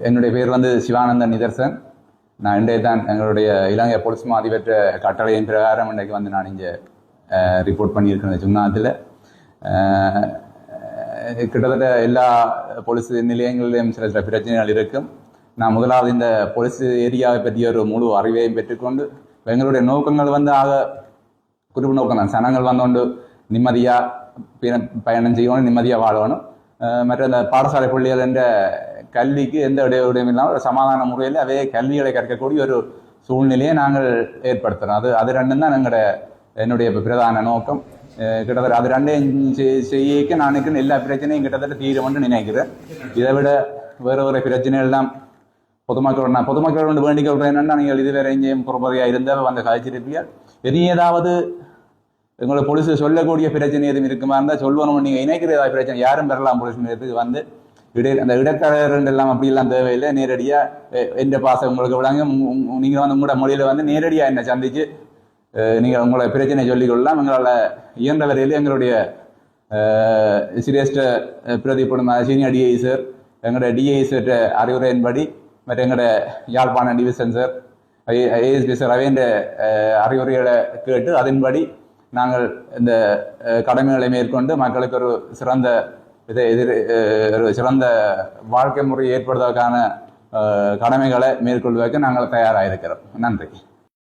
என்னுடைய பேர் சிவானந்தன் நிதர்சன். நான் இன்றைய தான் எங்களுடைய இலங்கை போலீஸ் மா அதிபர் கட்டளையின் பிரகாரம் இன்றைக்கு நான் இங்கே ரிப்போர்ட் பண்ணியிருக்கிறேன். சுண்ணாத்தில் கிட்டத்தட்ட எல்லா போலீஸ் நிலையங்களிலும் சில சில பிரச்சனைகள் இருக்கும். நான் முதலாவது இந்த போலீஸ் ஏரியாவை பற்றிய ஒரு முழு அறிவையும் பெற்றுக்கொண்டு எங்களுடைய நோக்கங்கள் ஆக குறிப்பு நோக்கம் தான். சனங்கள் வந்தோண்டு நிம்மதியாக பயணம் செய்யணும், நிம்மதியாக வாழணும். மற்ற இந்த பாடசாலை பள்ளிகள் என்ற கல்விக்கு எந்த இடையூறும் இல்லாமல் சமாதான முறையில் அதே கல்விகளை கற்கக்கூடிய ஒரு சூழ்நிலையை நாங்கள் ஏற்படுத்துகிறோம். அது ரெண்டும் தான் என்னுடைய பிரதான நோக்கம். கிட்டத்தட்ட அது ரெண்டையும் செய்ய நானுக்கு எல்லா பிரச்சனையும் கிட்டத்தட்ட தீரும் நினைக்கிறேன். இதை விட வேறு பிரச்சனைகள் தான் பொதுமக்கள் வேண்டிக் கொள்றேன். என்னென்னா, நீங்கள் இதுவரை எங்கேயும் புறப்பதையாக இருந்தால் காய்ச்சிருப்பீர்கள். இனி ஏதாவது எங்களை போலீஸ் சொல்லக்கூடிய பிரச்சனை எதுவும் இருக்குமா இருந்தால் சொல்லணும். நீங்கள் இணைக்கிற ஏதாவது பிரச்சனை யாரும் பெறலாம். போலீஸ் நிலையத்துக்கு அந்த இடத்தரகர்கள் எல்லாம் அப்படிலாம் தேவையில்லை. நேரடியாக எந்த பாசம் உங்களுக்கு விடாங்க. நீங்கள் உங்களோட மொழியில் நேரடியாக என்னை சந்தித்து நீங்கள் உங்களை பிரச்சனை சொல்லிக்கொள்ளலாம். எங்களால் இயன்ற வரையில் எங்களுடைய சிரேஷ்ட பிரதிபடும் சீனியர் டிஐ சார், எங்களோட டிஐ சார் அறிவுரையின்படி மற்ற எங்களோட யாழ்ப்பாண டிவிஷன் சார், ஏஎஸ்பி சார் அவைன்ற அறிவுரைகளை கேட்டு அதன்படி நாங்கள் இந்த கடமைகளை மேற்கொண்டு மக்களுக்கு ஒரு சிறந்த வாழ்க்கை முறையை ஏற்படுவதற்கான கடமைகளை மேற்கொள்வதற்கு நாங்கள் தயாராக இருக்கிறோம். நன்றி.